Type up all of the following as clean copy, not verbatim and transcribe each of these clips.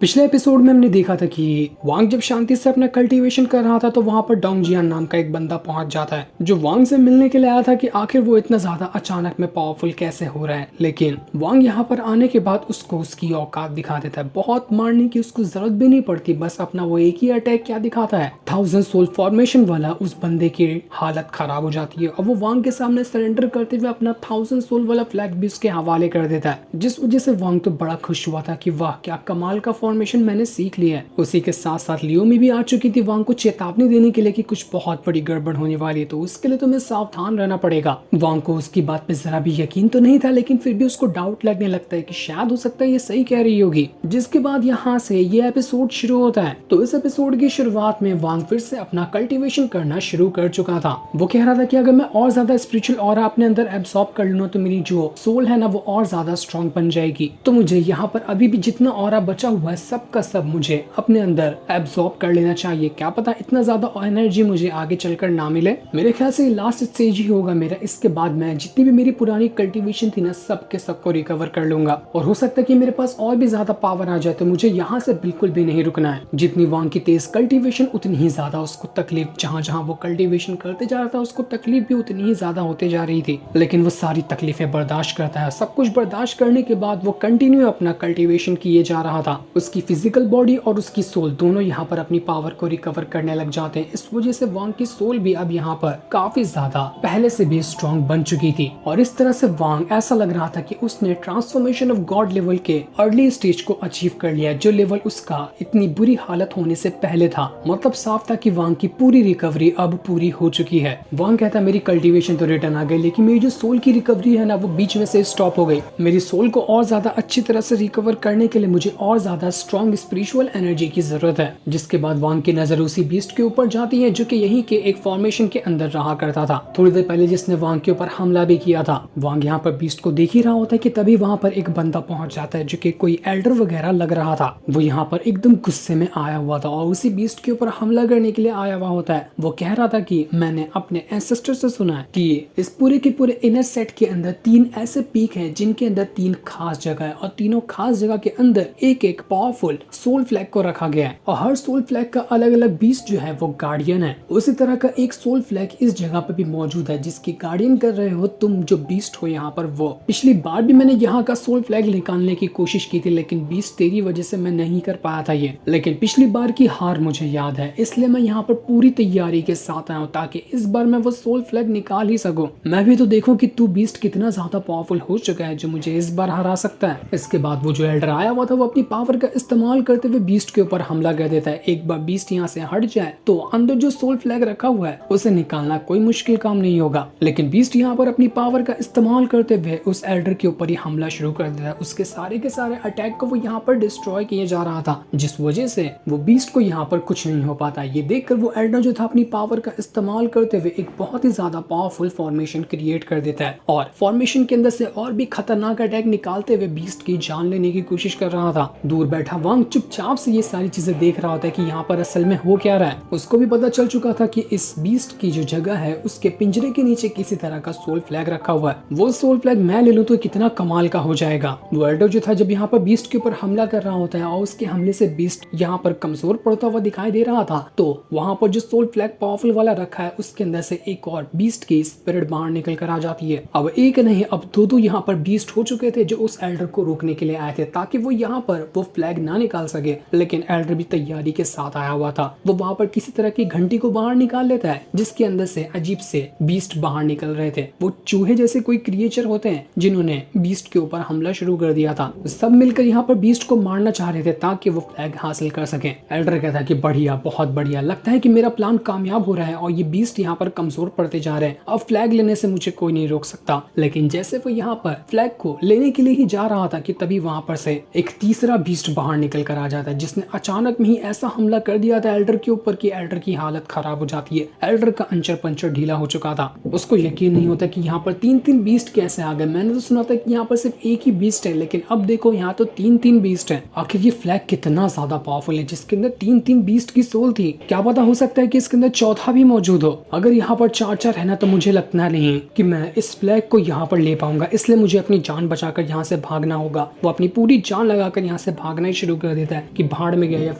पिछले एपिसोड में हमने देखा था कि वांग जब शांति से अपना कल्टीवेशन कर रहा था तो वहां पर डोंग जियान नाम का एक बंदा पहुंच जाता है जो वांग से मिलने के लिए आया था कि आखिर वो इतना ज्यादा अचानक में पावरफुल कैसे हो रहा है। लेकिन वांग यहाँ पर आने के बाद उसको उसकी औकात दिखा देता है। बहुत मारने की उसको जरूरत भी नहीं पड़ती, बस अपना वो एक ही अटैक क्या दिखाता है, 1000 सोल फॉर्मेशन वाला। उस बंदे की हालत खराब हो जाती है और वो वांग के सामने सरेंडर करते हुए अपना 1000 सोल वाला फ्लैग भी उसके हवाले कर देता है, जिस वजह से वांग तो बड़ा खुश हुआ था कि वाह क्या कमाल का फॉर्मेशन मैंने सीख लिया है। उसी के साथ साथ लियोमी भी आ चुकी थी वांग को चेतावनी देने के लिए कि कुछ बहुत बड़ी गड़बड़ होने वाली है, तो उसके लिए तुम्हें सावधान रहना पड़ेगा। वांग को उसकी बात पे जरा भी यकीन तो नहीं था, लेकिन फिर भी उसको डाउट लगने लगता है कि शायद हो सकता है ये सही कह रही होगी। जिसके बाद यहाँ से ये एपिसोड शुरू होता है। तो इस एपिसोड की शुरुआत में वांग फिर से अपना कल्टीवेशन करना शुरू कर चुका था। वो कह रहा था कि अगर मैं और ज्यादा स्पिरिचुअल ऑरा अपने अंदर एब्सॉर्ब कर लूँ तो मेरी जो सोल है ना वो और ज्यादा स्ट्रॉन्ग बन जाएगी। तो मुझे यहाँ पर अभी भी जितना ऑरा बचा हुआ है सब का सब मुझे अपने अंदर एब्सॉर्ब कर लेना चाहिए। क्या पता इतना ज्यादा एनर्जी मुझे आगे चलकर ना मिले। मेरे ख्याल से लास्ट स्टेज ही होगा मेरा। इसके बाद मैं जितनी भी मेरी पुरानी कल्टीवेशन थी ना सबके सबको रिकवर कर लूंगा और हो सकता है कि मेरे पास और भी ज्यादा पावर आ जाए। तो मुझे यहाँ से बिल्कुल भी नहीं रुकना है। जितनी वांग की तेज कल्टीवेशन उतनी ही ज्यादा उसको तकलीफ, जहाँ जहाँ वो कल्टीवेशन करते जा रहा था उसको तकलीफ भी उतनी ही ज्यादा होते जा रही थी। लेकिन वो सारी तकलीफें बर्दाश्त करता है। सब कुछ बर्दाश्त करने के बाद वो कंटिन्यू अपना कल्टीवेशन किए जा रहा था। उसकी फिजिकल बॉडी और उसकी सोल दोनों यहाँ पर अपनी पावर को रिकवर करने लग जाते हैं। इस वजह से वांग की सोल भी अब यहाँ पर काफी ज्यादा पहले से भी स्ट्रॉन्ग बन चुकी थी और इस तरह से वांग ऐसा लग रहा था कि उसने ट्रांसफॉर्मेशन ऑफ गॉड लेवल के अर्ली स्टेज को अचीव कर लिया, जो लेवल उसका इतनी बुरी हालत होने से पहले था। मतलब साफ था कि वांग की पूरी रिकवरी अब पूरी हो चुकी है। वांग कहता है मेरी कल्टीवेशन तो रिटर्न आ गई, लेकिन मेरी जो सोल की रिकवरी है ना वो बीच में से स्टॉप हो गई। मेरी सोल को और ज्यादा अच्छी तरह से रिकवर करने के लिए मुझे और ज्यादा स्ट्रॉन्ग स्पिरिचुअल एनर्जी की जरूरत है। जिसके बाद वांग की नजर उसी बीस्ट के ऊपर जाती है जो कि यहीं के एक फॉर्मेशन के अंदर रहा करता था, थोड़ी देर पहले जिसने वांग के ऊपर हमला भी किया था। वांग यहाँ पर बीस्ट को देख ही रहा होता है कि तभी वहाँ पर एक बंदा पहुंच जाता है जो कि कोई एल्डर वगैरह लग रहा था। वो यहाँ पर एकदम गुस्से में आया हुआ था और उसी बीस्ट के ऊपर हमला करने के लिए आया हुआ होता है। वो कह रहा था कि मैंने अपने एंसेस्टर से सुना है कि इस पूरे के पूरे इनर सेट के अंदर 3 ऐसे पीक हैं जिनके अंदर 3 खास जगह है और तीनों खास जगह के अंदर एक एक पावरफुल सोल फ्लैग को रखा गया है और हर सोल फ्लैग का अलग अलग बीस्ट जो है वो गार्डियन है। उसी तरह का एक सोल फ्लैग इस जगह पे भी मौजूद है जिसकी गार्डियन कर रहे हो तुम जो बीस्ट हो यहाँ पर। वो पिछली बार भी मैंने यहाँ का सोल फ्लैग निकालने की कोशिश की थी, लेकिन बीस्ट तेरी वजह से मैं नहीं कर पाया था ये। लेकिन पिछली बार की हार मुझे याद है, इसलिए मैं यहाँ पर पूरी तैयारी के साथ आया हूँ ताकि इस बार मैं वो सोल फ्लैग निकाल ही सकूं। मैं भी तो देखूं कि तू बीस्ट कितना ज्यादा पावरफुल हो चुका है जो मुझे इस बार हरा सकता है। इसके बाद वो जो एल्डर आया हुआ था वो अपनी पावर का इस्तेमाल करते हुए बीस्ट के ऊपर हमला कर देता है। एक बार बीस्ट यहाँ से हट जाए तो अंदर जो सोल फ्लैग रखा हुआ है उसे निकालना कोई मुश्किल काम नहीं होगा। लेकिन बीस्ट यहाँ पर अपनी पावर का इस्तेमाल करते हुए उस एल्डर के ऊपर ही हमला शुरू कर देता है। उसके सारे के सारे अटैक को वो यहाँ पर डिस्ट्रॉय किए जा रहा था, जिस वजह से वो बीस्ट को यहाँ पर कुछ नहीं हो पाता। ये देखकर वो एल्डर जो था अपनी पावर का इस्तेमाल करते हुए एक बहुत ही ज्यादा पावरफुल फॉर्मेशन क्रिएट कर देता है और फॉर्मेशन के अंदर से और भी खतरनाक अटैक निकालते हुए बीस्ट की जान लेने की कोशिश कर रहा था। दूर बैठा वांग चुपचाप से ये सारी चीजें देख रहा होता है कि यहाँ पर असल में हो क्या रहा है। उसको भी पता चल चुका था कि इस बीस्ट की जो जगह है उसके पिंजरे के नीचे किसी तरह का सोल फ्लैग रखा हुआ है। वो सोल फ्लैग मैं ले लूं तो कितना कमाल का हो जाएगा। वो एल्डर जो था जब यहाँ पर बीस्ट के ऊपर हमला कर रहा होता है और उसके हमले से बीस्ट यहाँ पर कमजोर पड़ता हुआ दिखाई दे रहा था, तो वहां पर जो सोल फ्लैग पावरफुल वाला रखा है उसके अंदर से एक और बीस्ट की स्पिरिट बाहर निकल कर आ जाती है। अब एक नहीं अब दो यहाँ पर बीस्ट हो चुके थे जो उस एल्डर को रोकने के लिए आए थे ताकि वो यहाँ पर वो फ्लैग ना निकाल सके। लेकिन एल्डर भी तैयारी के साथ आया हुआ था। वो वहां पर किसी तरह की घंटी को बाहर निकाल लेता है जिसके अंदर से अजीब से बीस्ट बाहर निकल रहे थे। वो चूहे जैसे कोई क्रिएचर होते हैं जिन्होंने बीस्ट के ऊपर हमला शुरू कर दिया था। सब मिलकर यहाँ पर बीस्ट को मारना चाह रहे थे ताकि वो फ्लैग हासिल कर सके। एल्डर कहता है कि बढ़िया, बहुत बढ़िया, लगता है कि मेरा प्लान कामयाब हो रहा है और ये बीस्ट यहाँ पर कमजोर पड़ते जा रहे हैं। अब फ्लैग लेने से मुझे कोई नहीं रोक सकता। लेकिन जैसे वो यहाँ पर फ्लैग को लेने के लिए ही जा रहा था कि तभी वहां पर से एक तीसरा बीस्ट बाहर निकल कर आ जाता है जिसने अचानक में ही ऐसा हमला कर दिया था एल्डर के ऊपर कि एल्डर की हालत खराब हो जाती है। एल्डर का अंचर पंचर ढीला हो चुका था। उसको यकीन नहीं होता कि यहाँ पर 3 बीस्ट कैसे आ गए। मैंने तो सुना था कि यहाँ पर सिर्फ एक ही बीस्ट है, लेकिन अब देखो यहाँ तो 3 बीस्ट है। आखिर ये फ्लैग कितना ज्यादा पावरफुल है जिसके अंदर 3 बीस्ट की सोल थी। क्या पता हो सकता है कि इसके अंदर चौथा भी मौजूद हो। अगर यहाँ पर 4 है ना तो मुझे लगता नहीं कि मैं इस फ्लैग को यहाँ पर ले पाऊंगा, इसलिए मुझे अपनी जान बचाकर यहाँ से भागना होगा। वो अपनी पूरी जान लगाकर यहाँ से भागना ही शुरू कर देता है कि भाड़ में गया,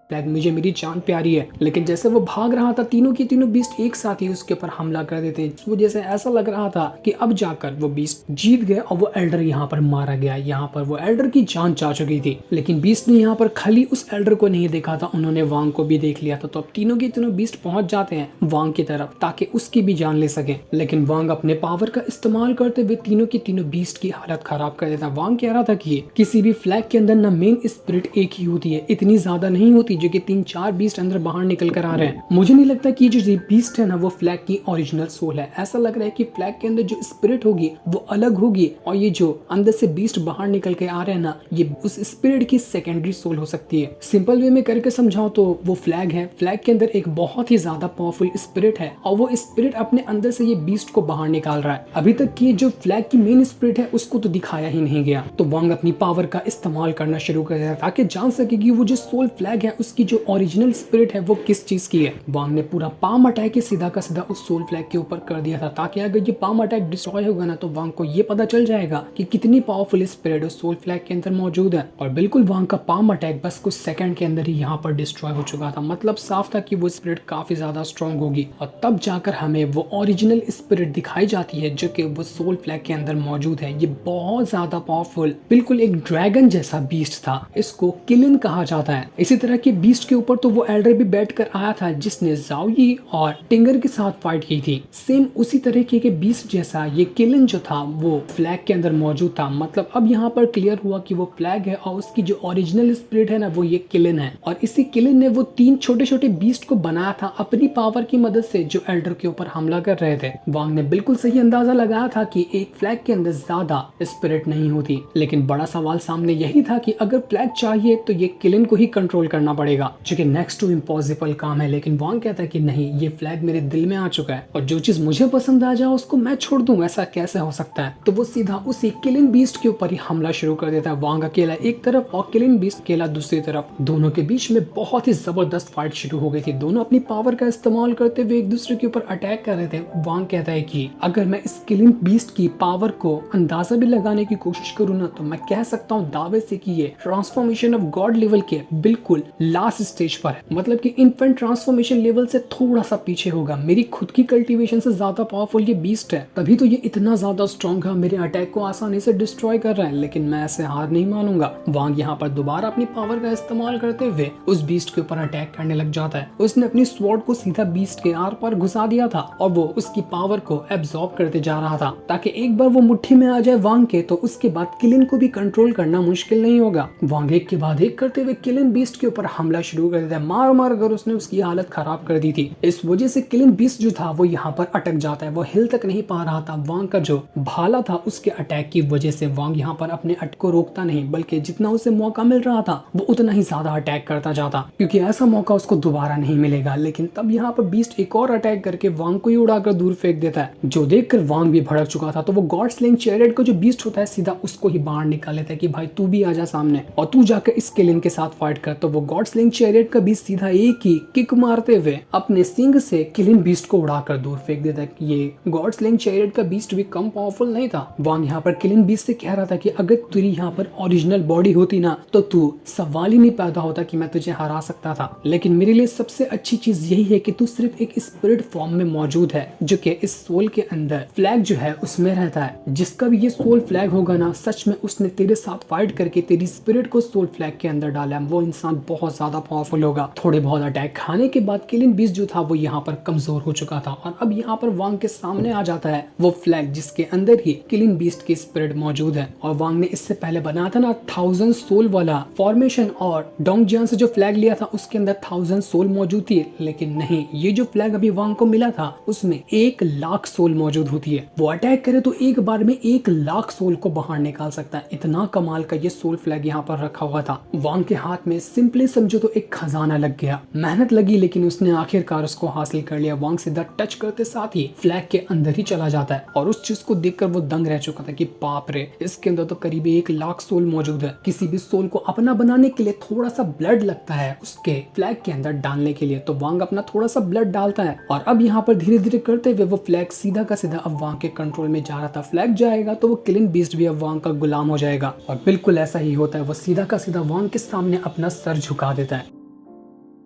फ्लैग मुझे मेरी जान प्यारी है। लेकिन जैसे वो भाग रहा था तीनों के तीनों बीस्ट एक साथ ही उसके ऊपर हमला कर देते हैं। इस वजह से ऐसा लग रहा था कि अब जाकर वो बीस्ट जीत गए और वो एल्डर यहाँ पर मारा गया। यहाँ पर वो एल्डर की जान जा चुकी थी, लेकिन बीस्ट ने यहाँ पर खाली उस एल्डर को नहीं देखा था, उन्होंने वांग को भी देख लिया था। तो अब तीनों के तीनों बीस्ट पहुंच जाते हैं वांग की तरफ ताकि उसकी भी जान ले सके। लेकिन वांग अपने पावर का इस्तेमाल करते हुए तीनों के तीनों बीस्ट की हालत खराब कर देता। वांग कह रहा था कि किसी भी फ्लैग के अंदर ना मेन स्पिरिट एक ही होती है, इतनी ज्यादा नहीं होती जो कि 3-4 बीस्ट अंदर बाहर निकल कर आ रहे हैं। मुझे नहीं लगता कि जो बीस्ट है ना वो फ्लैग की ओरिजिनल सोल है। ऐसा लग रहा है कि फ्लैग के अंदर जो स्पिरिट होगी वो अलग होगी और ये जो अंदर से बीस्ट बाहर निकल के आ रहे हैं ना ये उस स्पिरिट की सेकेंडरी सोल हो सकती है। सिंपल वे में करके समझाओ तो वो फ्लैग है, फ्लैग के अंदर एक बहुत ही ज्यादा पावरफुल स्पिरिट है और वो स्पिरिट अपने अंदर से ये बीस्ट को बाहर निकाल रहा है। अभी तक की जो फ्लैग की मेन स्पिरिट है उसको तो दिखाया ही नहीं गया। तो वांग अपनी पावर का इस्तेमाल करना शुरू कर दिया ताकि जान सके कि वो जो सोल फ्लैग है उसकी जो ओरिजिनल स्पिरिट है वो किस चीज की है। वांग ने पूरा पाम अटैक सीधा का सीधा उस सोल फ्लैग के ऊपर कर दिया था ताकि अगर ये पाम अटैक डिस्ट्रॉय होगा ना तो वांग को ये पता चल जाएगा कि कितनी पावरफुल स्पिरिट उस सोल फ्लैग के अंदर मौजूद है। और बिल्कुल वांग का पाम अटैक बस कुछ सेकंड के अंदर ही यहाँ पर डिस्ट्रॉय हो चुका था। मतलब साफ था कि वो स्पिरिट काफी ज्यादा स्ट्रॉन्ग होगी और तब जाकर हमें वो ओरिजिनल स्पिरिट दिखाई जाती है जो कि वो सोल फ्लैग के अंदर मौजूद है। ये बहुत ज्यादा पावरफुल बिल्कुल एक ड्रैगन जैसा बीस्ट था, इसको किलिन कहा जाता है। इसी तरह के बीस्ट के ऊपर तो वो एल्डर भी बैठ कर आया था जिसने जाओ यी और टिंगर के साथ फाइट की थी। सेम उसी तरीके के बीस्ट जैसा ये किलिन जो था वो फ्लैग के अंदर मौजूद था। मतलब अब यहाँ पर क्लियर हुआ कि वो फ्लैग है और उसकी जो ओरिजिनल स्पिरिट है ना वो ये किलिन है। और इसी किलिन ने वो 3 छोटे छोटे बीस्ट को बनाया था अपनी पावर की मदद से जो एल्डर के ऊपर हमला कर रहे थे। वांग ने बिल्कुल सही अंदाजा लगाया था कि एक फ्लैग के अंदर ज्यादा स्पिरिट नहीं होती, लेकिन बड़ा सवाल सामने यही था कि अगर फ्लैग चाहिए तो ये किलिन को ही कंट्रोल करना पड़ेगा जो कि नेक्स्ट टू इम्पॉसिबल काम है। लेकिन वांग कहता है कि नहीं, ये फ्लैग मेरे दिल में आ चुका है और जो चीज मुझे पसंद आ जाए उसको मैं छोड़ दूं, ऐसा कैसे हो सकता है। तो वो सीधा उसी किलिन बीस्ट के ऊपर ही हमला शुरू कर देता है। वांग अकेला एक तरफ और किलिन बीस्ट अकेला दूसरी तरफ। दोनों के बीच में बहुत ही जबरदस्त फाइट शुरू हो गई थी। दोनों अपनी पावर का इस्तेमाल करते हुए एक दूसरे के ऊपर अटैक कर रहे थे। वांग कहता है कि अगर मैं इस किलिन बीस्ट की पावर को अंदाजा भी लगाने की कोशिश करूँ ना तो मैं कह सकता हूँ दावे से कि ये ट्रांसफॉर्मेशन ऑफ गॉड लेवल के बिल्कुल लास्ट स्टेज पर है। मतलब कि इन्फेंट ट्रांसफॉर्मेशन लेवल से थोड़ा सा पीछे होगा। मेरी खुद की कल्टीवेशन से ज्यादा पावरफुल ये बीस्ट है, तभी तो ये इतना ज्यादा स्ट्रॉन्ग है, मेरे अटैक को आसानी से डिस्ट्रॉय कर रहा है। लेकिन मैं ऐसे हार नहीं मानूंगा। वांग यहाँ पर दोबारा अपनी पावर का इस्तेमाल करते हुए उस बीस्ट के ऊपर अटैक करने लग जाता है। उसने अपनी स्वॉर्ड को सीधा बीस्ट के आर पर घुसा दिया था और वो उसकी पावर को एब्जॉर्ब करते जा रहा था ताकि एक बार वो मुट्ठी में आ जाए वांग के तो उसके बाद किलिन को भी कंट्रोल करना मुश्किल नहीं होगा। वांग एक के बाद एक करते हुए किलिन बीस्ट के ऊपर हमला शुरू कर देता है। मार मार कर उसने उसकी हालत खराब कर दी थी। इस वजह से किलिन बीस्ट जो था वो यहाँ पर अटक जाता है, वो हिल तक नहीं पा रहा था। वांग का जो भाला था उसके अटैक की वजह से वांग यहाँ पर अपने अटैक को रोकता नहीं, बल्कि जितना उसे मौका मिल रहा था वो उतना ही ज्यादा अटैक करता जाता, क्योंकि ऐसा मौका उसको दोबारा नहीं मिलेगा। लेकिन तब यहाँ पर बीस्ट एक और अटैक करके वांग को ही उड़ाकर दूर फेंक देता है, जो देखकर वांग भी भड़क चुका था। तो वो गॉड स्लेइंग चैरियट का जो बीस्ट होता है सीधा उसको ही बाहर निकाल लेता है कि भाई तू भी आ जा सामने और तू जाकर इस किलिन के साथ फाइट कर। तो वो गॉड स्लेइंग चैरियट का बीस्ट सीधा एक ही किक मारते हुए अपने सिंग से किलिन बीस्ट को उड़ाकर दूर फेंक देता है। ये गॉड स्लेइंग चैरियट का बीस्ट भी कम पावरफुल नहीं था। वांग यहाँ पर किलिन बीस्ट से कह रहा था कि अगर तेरी यहाँ पर ओरिजिनल बॉडी होती ना तो तू सवाल ही नहीं पैदा होता कि मैं तुझे हरा सकता था। लेकिन मेरे लिए सबसे अच्छी चीज यही है कि तू सिर्फ एक स्पिरिट फॉर्म में मौजूद है जो कि इस सोल के अंदर फ्लैग जो है उसमें रहता है। जिसका भी ये सोल फ्लैग होगा ना, सच में उसने तेरे साथ फाइट करके तेरी स्पिरिट को सोल फ्लैग के अंदर डाला, वो इंसान बहुत ज्यादा पावरफुल होगा। थोड़े बहुत अटैक खाने के बाद किलिन बीस्ट जो था वो यहाँ पर कमजोर हो चुका था और अब यहाँ पर वांग के सामने आ जाता है वो फ्लैग जिसके अंदर ही किलिन बीस्ट की स्पिरिट मौजूद है। और वांग ने इससे पहले बनाया था ना 1000 सोल वाला फॉर्मेशन और डोंगजियान से जो फ्लैग लिया था उसके अंदर 1000 सोल मौजूद थी। लेकिन नहीं, ये जो फ्लैग अभी वांग को मिला था उसमें 1,00,000 सोल मौजूद होती है। वो अटैक करे तो एक बार में 1,00,000 सोल को बाहर निकाल सकता है। इतना कमाल का ये सोल फ्लैग यहाँ पर रखा हुआ था। वांग के हाथ में सिंपली समझो मुझे तो एक खजाना लग गया। मेहनत लगी लेकिन उसने आखिरकार उसको हासिल कर लिया। वांग सीधा टच करते साथ ही फ्लैग के अंदर ही चला जाता है और उस चीज को देखकर वो दंग रह चुका था कि बाप रे, इसके अंदर तो करीब 1 लाख सोल मौजूद है। किसी भी सोल को अपना बनाने के लिए थोड़ा सा ब्लड लगता है उसके फ्लैग के अंदर डालने के लिए, तो वांग अपना थोड़ा सा ब्लड डालता है और अब यहाँ पर धीरे धीरे करते हुए वो फ्लैग सीधा का सीधा अब वांग के कंट्रोल में जा रहा था। फ्लैग जाएगा तो वो किलिंग बीस्ट भी अब वांग का गुलाम हो जाएगा और बिल्कुल ऐसा ही होता है। वो सीधा का सीधा वांग के सामने अपना सर झुका देता है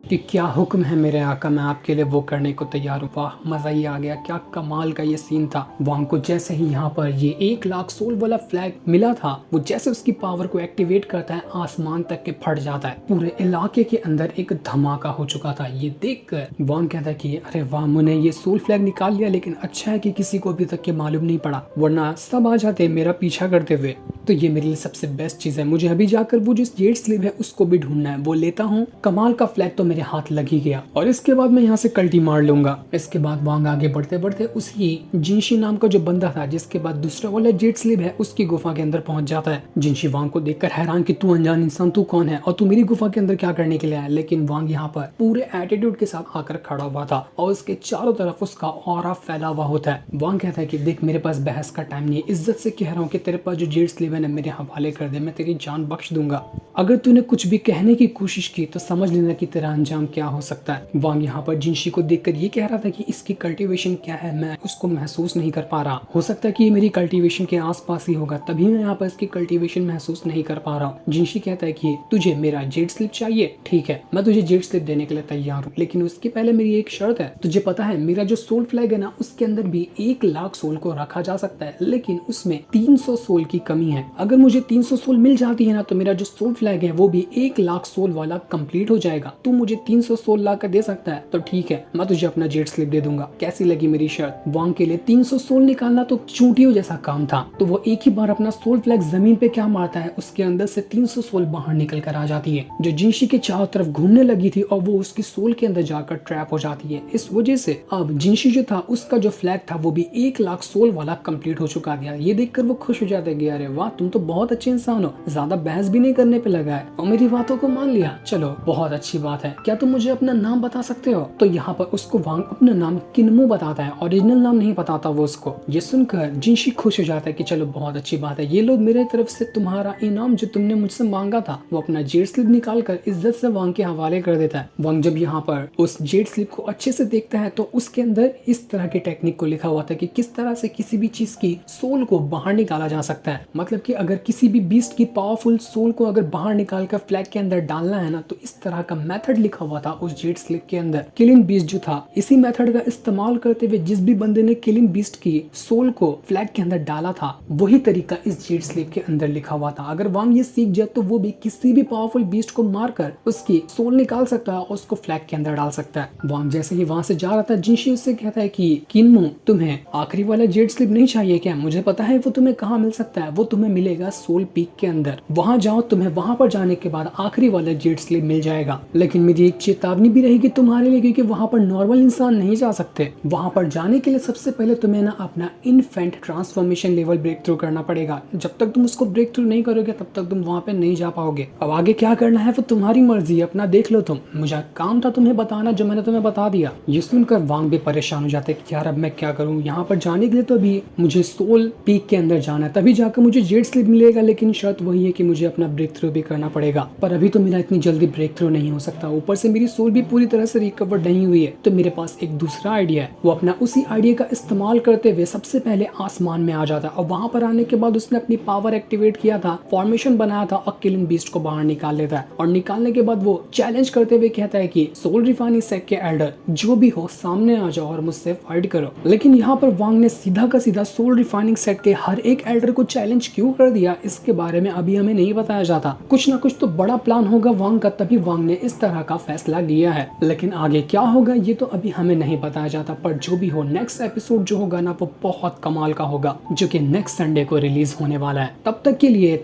कि क्या हुक्म है मेरे आका, मैं आपके लिए वो करने को तैयार हूँ। वाह, मजा ही आ गया, क्या कमाल का ये सीन था। वांग को जैसे ही यहाँ पर ये 1 लाख सोल वाला फ्लैग मिला था, वो जैसे उसकी पावर को एक्टिवेट करता है आसमान तक के फट जाता है। पूरे इलाके के अंदर एक धमाका हो चुका था। ये देखकर वांग कहता है कि अरे वाह, मैंने ये सोल फ्लैग निकाल लिया, लेकिन अच्छा है कि किसी को अभी तक के मालूम नहीं पड़ा, वरना सब आ जाते मेरा पीछा करते हुए। तो ये मेरे लिए सबसे बेस्ट चीज है। मुझे अभी जाकर वो जो जेड स्लीव है उसको भी ढूंढना है, वो लेता हूँ। कमाल का फ्लैग तो मेरे हाथ लग ही गया और इसके बाद मैं यहाँ से कल्टी मार लूंगा। इसके बाद वांग आगे बढ़ते बढ़ते उसी जिनशी नाम का जो बंदा था जिसके बाद दूसरा वाला जेड स्लीव है उसकी गुफा के अंदर पहुंच जाता है। जिनशी वांग को देखकर हैरान कि तू अनजान इंसान, तू कौन है और तू मेरी गुफा के अंदर क्या करने के लिए आया। लेकिन वांग यहाँ पर पूरे एटीट्यूड के साथ आकर खड़ा हुआ था और उसके चारों तरफ उसका ऑरा फैला हुआ होता है। वांग कहता है कि देख, मेरे पास बहस का टाइम नहीं है, इज्जत से कह रहा हूँ कि तेरे पास जो जेड स्लीव है मेरे हवाले कर दे, मैं तेरी जान बख्श दूंगा। अगर तूने कुछ भी कहने की कोशिश की तो समझ लेना कि तेरा अंजाम क्या हो सकता है। वांग यहाँ पर जिनशी को देखकर ये कह रहा था कि इसकी कल्टीवेशन क्या है, मैं उसको महसूस नहीं कर पा रहा। हो सकता है कि ये मेरी कल्टीवेशन के आसपास ही होगा, तभी मैं यहाँ पर इसकी कल्टीवेशन महसूस नहीं कर पा रहा हूँ। जिनशी कहता है कि तुझे मेरा जेड स्लिप चाहिए, ठीक है, मैं तुझे जेड स्लिप देने के लिए तैयार हूँ, लेकिन उसके पहले मेरी एक शर्त है। तुझे पता है मेरा जो सोल फ्लैग है ना, उसके अंदर भी 1 लाख सोल को रखा जा सकता है, लेकिन उसमें 300 सोल की कमी है। अगर मुझे 300 सोल मिल जाती है ना, तो मेरा जो सोल फ्लैग है वो भी 1 लाख सोल वाला कंप्लीट हो जाएगा। तू मुझे 300 सोल ला कर दे सकता है तो ठीक है, मैं तुझे अपना जेड स्लिप दे दूंगा। कैसी लगी मेरी शर्त? वांग के लिए 300 सोल निकालना तो चूंटियों जैसा काम था, तो वो एक ही बार अपना सोल फ्लैग जमीन पे क्या मारता है, उसके अंदर से 300 सोल बाहर निकल कर आ जाती है, जो जिनशी के चारों तरफ घूमने लगी थी और वो उसकी सोल के अंदर जाकर ट्रैप हो जाती है। इस वजह से अब जिनशी जो था उसका जो फ्लैग था वो भी 1 लाख सोल वाला कंप्लीट हो चुका था। ये देखकर वो खुश हो जाते हैं, अरे वाह, तुम तो बहुत अच्छे इंसान हो, ज्यादा बहस भी नहीं करने पे लगा है और मेरी बातों को मान लिया, चलो बहुत अच्छी बात है। क्या तुम मुझे अपना नाम बता सकते हो? तो यहाँ पर उसको वांग अपना नाम किन्मो बताता है, ओरिजिनल नाम नहीं बताता वो उसको। ये सुनकर जिनशी खुश हो जाता है कि चलो बहुत अच्छी बात है, ये लोग मेरे तरफ से तुम्हारा इनाम जो तुमने मुझसे मांगा था वो अपना जेड स्लिप निकाल कर इज्जत से वांग के हवाले कर देता है। वांग जब यहाँ पर उस जेड स्लिप को अच्छे से देखता है तो उसके अंदर इस तरह की टेक्निक को लिखा हुआ था कि किस तरह से किसी भी चीज की सोल को बाहर निकाला जा सकता है। मतलब कि अगर किसी भी बीस्ट की पावरफुल सोल को अगर बाहर निकाल कर फ्लैग के अंदर डालना है ना, तो इस तरह का मेथड लिखा हुआ था उस जेड स्लिप के अंदर। किलिंग बीस्ट जो था, इसी मेथड का इस्तेमाल करते हुए जिस भी बंदे ने किलिंग बीस्ट की सोल को फ्लैग के अंदर डाला था, वही तरीका इस जेड स्लिप के अंदर लिखा हुआ था। अगर वांग ये सीख जाए तो वो भी किसी भी पावरफुल बीस्ट को मारकर उसकी सोल निकाल सकता है और उसको फ्लैग के अंदर डाल सकता है। वांग जैसे ही वहां से जा रहा था, जिनशी उससे कहता है कि किन्मो, तुम्हें आखिरी वाला जेड स्लिप नहीं चाहिए क्या? मुझे पता है वो तुम्हें कहाँ मिल सकता है, वो तुम्हें मिलेगा सोल पीक के अंदर। वहां जाओ, तुम्हें वहां पर जाने के बाद आखिरी वाला जेड स्लिप मिल जाएगा, लेकिन मेरी एक चेतावनी भी रहेगी तुम्हारे लिए, क्योंकि वहां पर नॉर्मल इंसान नहीं जा सकते। वहां पर जाने के लिए सबसे पहले तुम्हें ना अपना infant transformation level break through करना पड़ेगा। जब तक तुम उसको ब्रेक थ्रू नहीं करोगे तब तक तुम वहां पे नहीं जा पाओगे। अब आगे क्या करना है वो तुम्हारी मर्जी, अपना देख लो तुम। मुझे काम था तुम्हें बताना जो मैंने तुम्हें बता दिया। ये सुनकर वांग भी परेशान हो जाते कि यार अब मैं क्या करूँ, यहाँ पर जाने के लिए तो अभी मुझे सोल पीक के अंदर जाना है, तभी जाकर मुझे जेड स्लिप मिलेगा, लेकिन शर्त वही है कि मुझे अपना ब्रेक थ्रू भी करना पड़ेगा। पर अभी तो मेरा इतनी जल्दी ब्रेक थ्रू नहीं हो सकता, ऊपर से मेरी सोल भी पूरी तरह से रिकवर नहीं हुई है। तो मेरे पास एक दूसरा आइडिया है। वो अपना उसी आइडिया का इस्तेमाल करते हुए सबसे पहले आसमान में आ जाता है और वहां पर आने के बाद उसने अपनी पावर एक्टिवेट किया था, फॉर्मेशन बनाया था और किलिंग बीस्ट को बाहर निकाल लेता है। और निकालने के बाद वो चैलेंज करते हुए कहता है कि सोल रिफाइनिंग सेट के एल्डर जो भी हो सामने आ जाओ और मुझसे फाइट करो। लेकिन यहाँ पर वांग ने सीधा का सीधा सोल रिफाइनिंग सेट के हर एक एल्डर को चैलेंज क्यों कर दिया, इसके बारे में अभी हमें नहीं बताया जाता। कुछ ना कुछ तो बड़ा प्लान होगा वांग का, तभी वांग ने इस तरह का फैसला लिया है। लेकिन आगे क्या होगा ये तो अभी हमें नहीं बताया जाता। पर जो भी हो, नेक्स्ट एपिसोड जो होगा ना वो बहुत कमाल का होगा, जो कि नेक्स्ट संडे को रिलीज होने वाला है। तब तक के लिए